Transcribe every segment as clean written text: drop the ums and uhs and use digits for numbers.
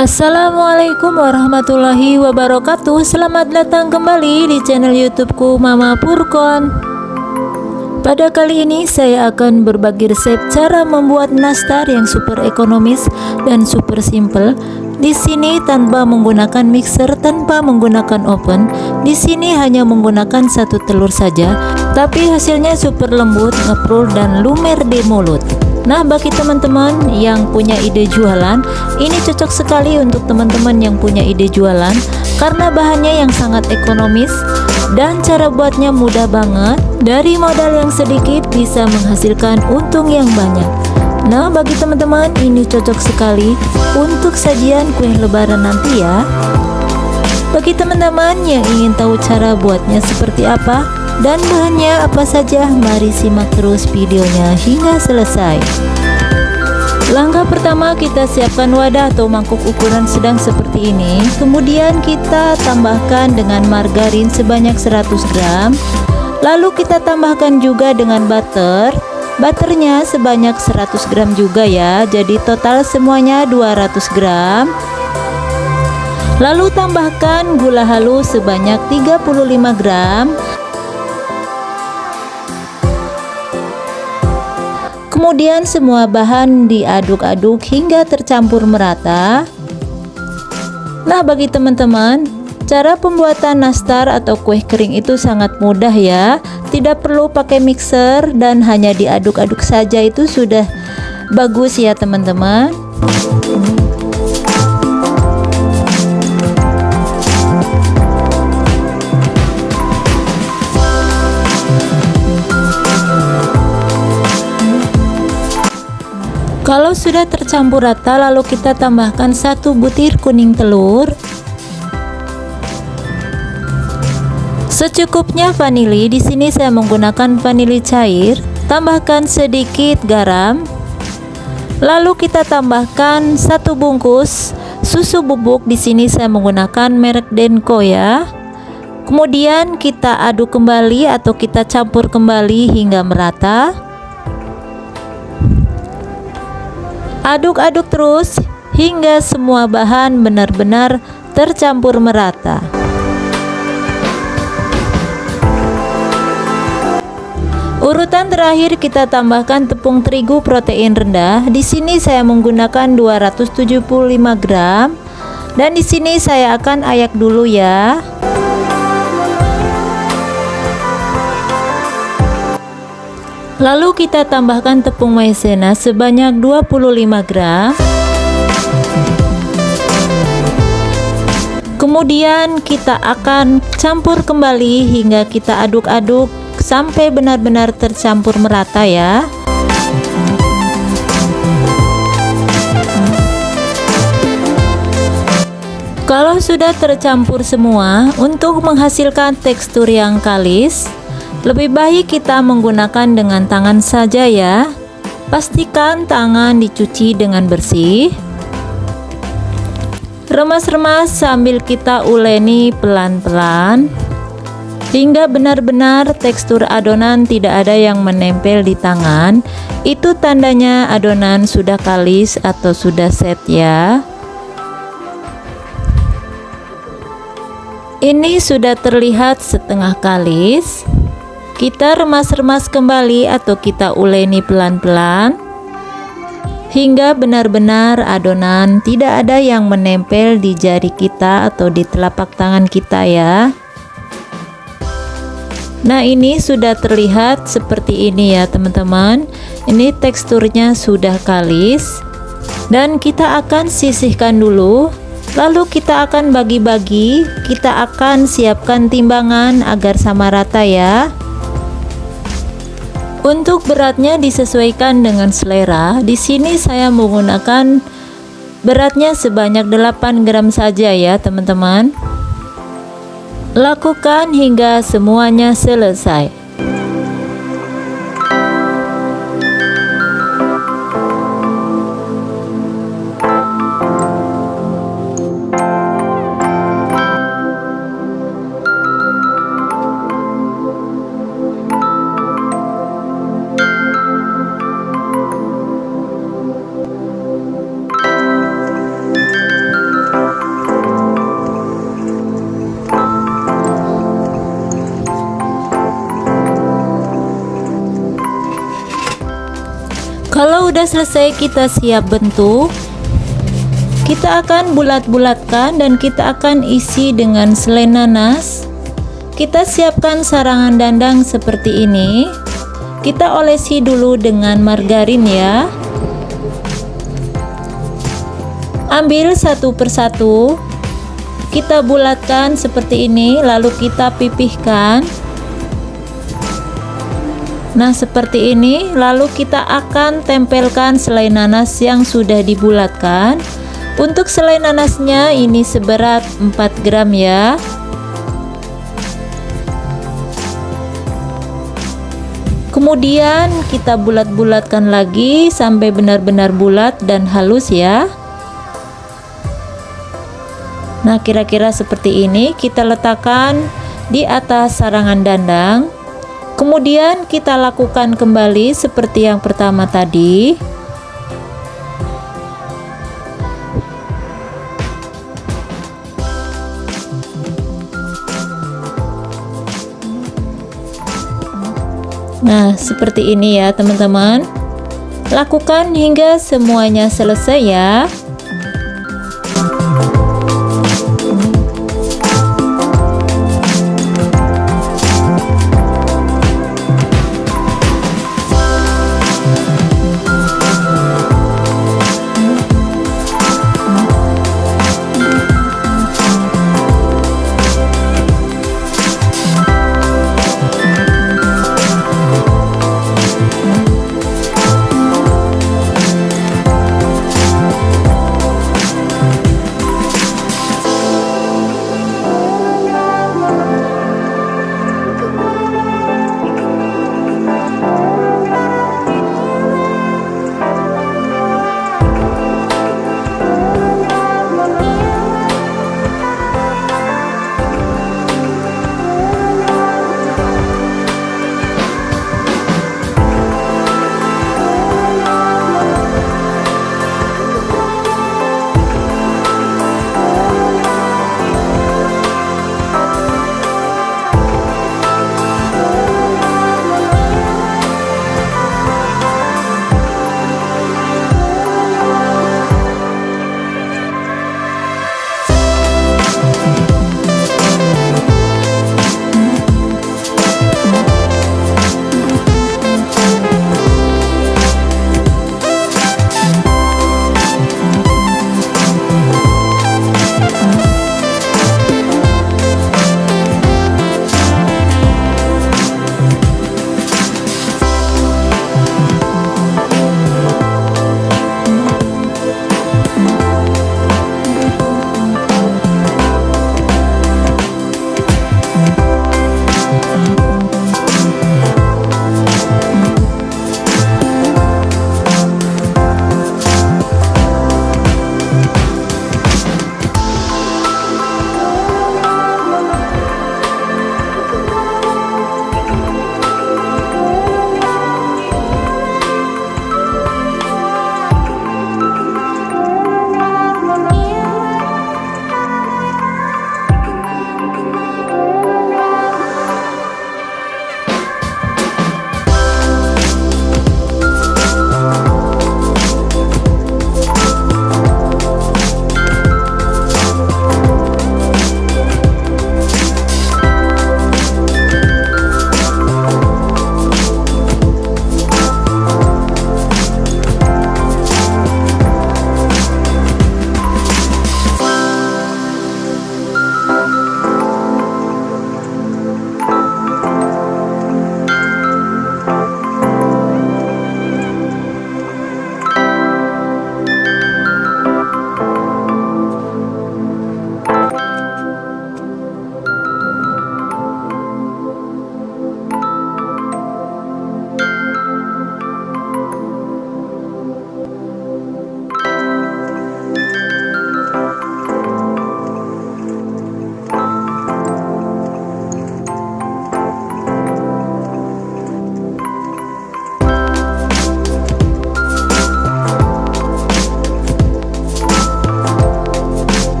Assalamualaikum warahmatullahi wabarakatuh. Selamat datang kembali di channel YouTubeku Mama Purkon. Pada kali ini saya akan berbagi resep cara membuat nastar yang super ekonomis dan super simple. Di sini tanpa menggunakan mixer, tanpa menggunakan oven. Di sini hanya menggunakan satu telur saja, tapi hasilnya super lembut, ngeprul dan lumer di mulut. Nah, bagi teman-teman yang punya ide jualan, ini cocok sekali untuk teman-teman yang punya ide jualan karena bahannya yang sangat ekonomis dan cara buatnya mudah banget. Dari modal yang sedikit bisa menghasilkan untung yang banyak. Nah, bagi teman-teman ini cocok sekali untuk sajian kue lebaran nanti ya. Bagi teman-teman yang ingin tahu cara buatnya seperti apa dan bahannya apa saja, mari simak terus videonya hingga selesai. Langkah pertama, kita siapkan wadah atau mangkuk ukuran sedang seperti ini. Kemudian kita tambahkan dengan margarin sebanyak 100 gram. Lalu kita tambahkan juga dengan butter. Butternya sebanyak 100 gram juga ya. Jadi total semuanya 200 gram. Lalu tambahkan gula halus sebanyak 35 gram. Kemudian semua bahan diaduk-aduk hingga tercampur merata. Nah, bagi teman-teman, cara pembuatan nastar atau kue kering itu sangat mudah ya. Tidak perlu pakai mixer dan hanya diaduk-aduk saja itu sudah bagus ya teman-teman. Kalau sudah tercampur rata, lalu kita tambahkan 1 butir kuning telur, secukupnya vanili. Di sini saya menggunakan vanili cair. Tambahkan sedikit garam. Lalu kita tambahkan 1 bungkus susu bubuk. Di sini saya menggunakan merek Denko ya. Kemudian kita aduk kembali atau kita campur kembali hingga merata. Aduk-aduk terus hingga semua bahan benar-benar tercampur merata. Urutan terakhir kita tambahkan tepung terigu protein rendah. Di sini saya menggunakan 275 gram dan di sini saya akan ayak dulu ya. Lalu kita tambahkan tepung maizena sebanyak 25 gram. Kemudian kita akan campur kembali hingga kita aduk-aduk sampai benar-benar tercampur merata ya. Kalau sudah tercampur semua, untuk menghasilkan tekstur yang kalis, lebih baik kita menggunakan dengan tangan saja ya. Pastikan tangan dicuci dengan bersih. Remas-remas sambil kita uleni pelan-pelan hingga benar-benar tekstur adonan tidak ada yang menempel di tangan. Itu tandanya adonan sudah kalis atau sudah set ya. Ini sudah terlihat setengah kalis. Kita remas-remas kembali atau kita uleni pelan-pelan hingga benar-benar adonan tidak ada yang menempel di jari kita atau di telapak tangan kita ya. Nah, ini sudah terlihat seperti ini ya teman-teman. Ini teksturnya sudah kalis dan kita akan sisihkan dulu. Lalu kita akan bagi-bagi. Kita akan siapkan timbangan agar sama rata ya. Untuk beratnya disesuaikan dengan selera. Di sini saya menggunakan beratnya sebanyak 8 gram saja ya teman-teman. Lakukan hingga semuanya selesai. sudah selesai kita siap bentuk, kita akan bulat-bulatkan dan kita akan isi dengan selai nanas. Kita siapkan sarangan dandang seperti ini. Kita olesi dulu dengan margarin ya. Ambil satu persatu, kita bulatkan seperti ini, lalu kita pipihkan. Nah, seperti ini, lalu kita akan tempelkan selai nanas yang sudah dibulatkan. Untuk selai nanasnya ini seberat 4 gram ya. Kemudian kita bulat-bulatkan lagi sampai benar-benar bulat dan halus ya. Nah, kira-kira seperti ini kita letakkan di atas sarangan dandang. Kemudian kita lakukan kembali seperti yang pertama tadi. Nah, seperti ini ya teman-teman. Lakukan hingga semuanya selesai ya.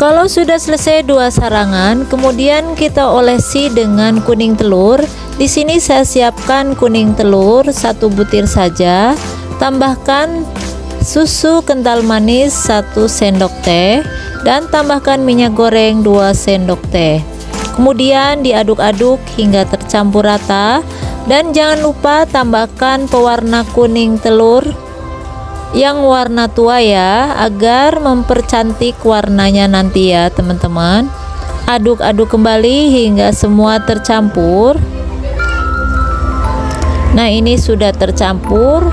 Kalau sudah selesai 2 sarangan, kemudian kita olesi dengan kuning telur. Di sini saya siapkan kuning telur 1 butir saja. Tambahkan susu kental manis 1 sendok teh dan tambahkan minyak goreng 2 sendok teh. Kemudian diaduk-aduk hingga tercampur rata dan jangan lupa tambahkan pewarna kuning telur yang warna tua ya, agar mempercantik warnanya nanti ya teman-teman. Aduk-aduk kembali hingga semua tercampur. Nah, ini sudah tercampur.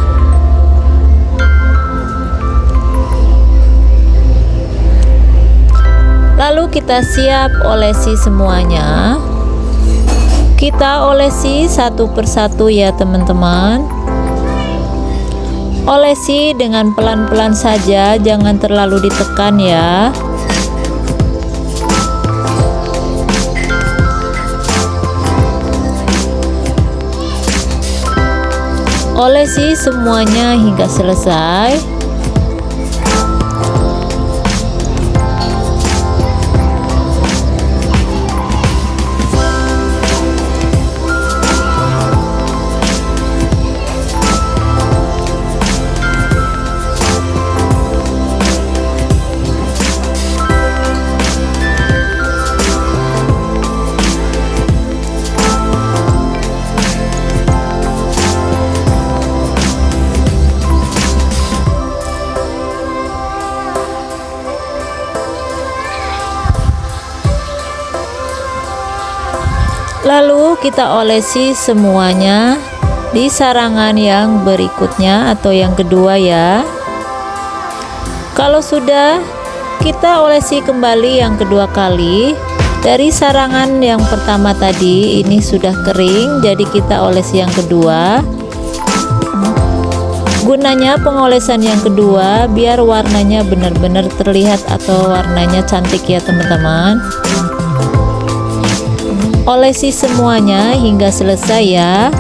Lalu kita siap olesi semuanya. Kita olesi satu persatu ya teman-teman. Olesi dengan pelan-pelan saja, jangan terlalu ditekan ya. Olesi semuanya hingga selesai. Lalu kita olesi semuanya di sarangan yang berikutnya atau yang kedua ya. Kalau sudah, kita olesi kembali yang kedua kali. Dari sarangan yang pertama tadi ini sudah kering, jadi kita olesi yang kedua. Gunanya pengolesan yang kedua biar warnanya benar-benar terlihat atau warnanya cantik ya teman-teman. Olesi semuanya hingga selesai ya.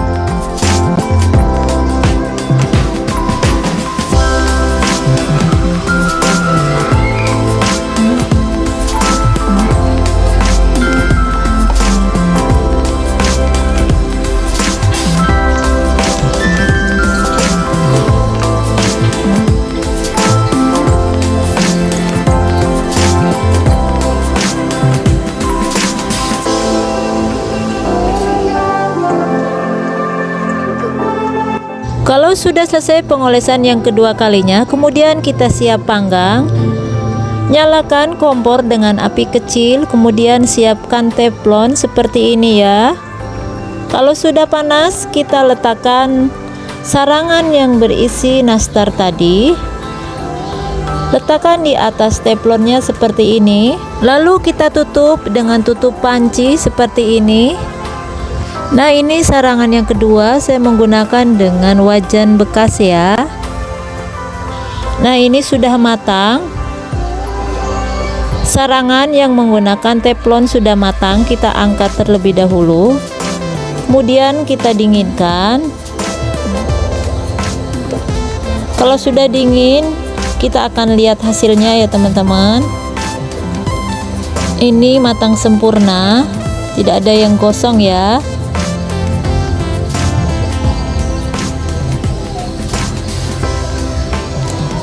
Kalau sudah selesai pengolesan yang kedua kalinya, kemudian kita siap panggang. Nyalakan kompor dengan api kecil, kemudian siapkan teflon seperti ini ya. Kalau sudah panas, kita letakkan sarangan yang berisi nastar tadi. Letakkan di atas teflonnya seperti ini. Lalu kita tutup dengan tutup panci seperti ini. Nah, ini sarangan yang kedua, saya menggunakan dengan wajan bekas ya. Nah, ini sudah matang. Sarangan yang menggunakan teflon sudah matang, kita angkat terlebih dahulu. Kemudian kita dinginkan. Kalau sudah dingin, kita akan lihat hasilnya ya teman-teman. Ini matang sempurna, tidak ada yang gosong ya.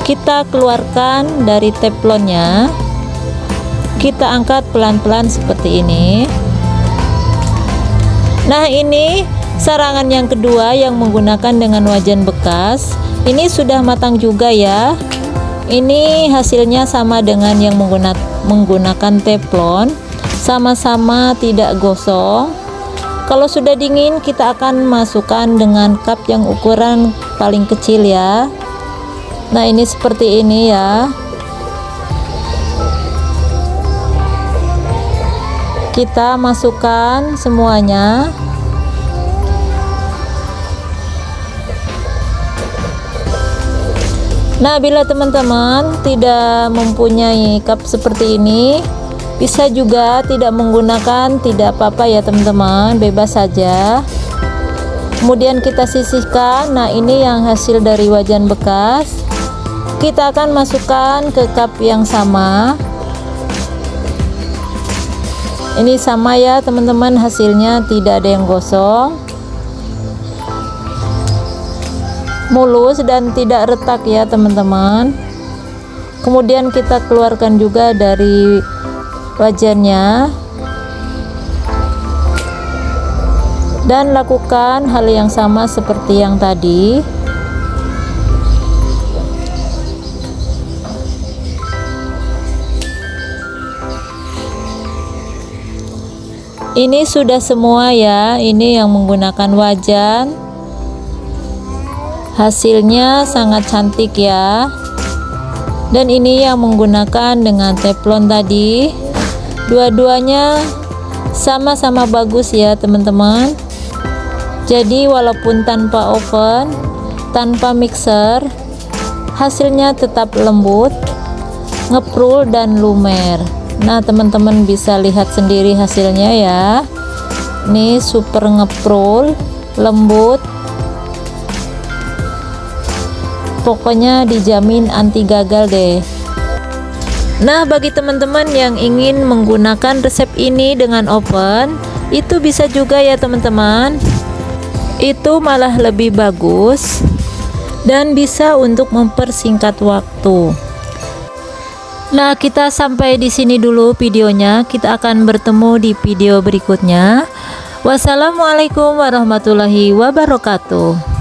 Kita keluarkan dari teflonnya, kita angkat pelan-pelan seperti ini. Nah, ini sarangan yang kedua yang menggunakan dengan wajan bekas. Ini sudah matang juga ya. Ini hasilnya sama dengan yang menggunakan teflon, sama-sama tidak gosong. Kalau sudah dingin, kita akan masukkan dengan cup yang ukuran paling kecil ya. Nah, ini seperti ini ya. Kita masukkan semuanya. Nah, bila teman-teman tidak mempunyai cup seperti ini, bisa juga tidak menggunakan, tidak apa-apa ya teman-teman, bebas saja. Kemudian kita sisihkan. Nah, ini yang hasil dari wajan bekas. Kita akan masukkan ke cup yang sama. Ini sama ya teman-teman, hasilnya tidak ada yang gosong, mulus dan tidak retak ya teman-teman. Kemudian kita keluarkan juga dari wajannya dan lakukan hal yang sama seperti yang tadi. Ini sudah semua ya, ini yang menggunakan wajan. Hasilnya sangat cantik ya. Dan ini yang menggunakan dengan teflon tadi. Dua-duanya sama-sama bagus ya teman-teman. Jadi walaupun tanpa oven, tanpa mixer, hasilnya tetap lembut, ngeprul dan lumer. Nah teman-teman bisa lihat sendiri hasilnya ya. Ini super ngeprul, lembut, pokoknya dijamin anti gagal deh. Nah bagi teman-teman yang ingin menggunakan resep ini dengan oven, itu bisa juga ya teman-teman. Itu malah lebih bagus dan bisa untuk mempersingkat waktu. Nah, kita sampai di sini dulu videonya. Kita akan bertemu di video berikutnya. Wassalamualaikum warahmatullahi wabarakatuh.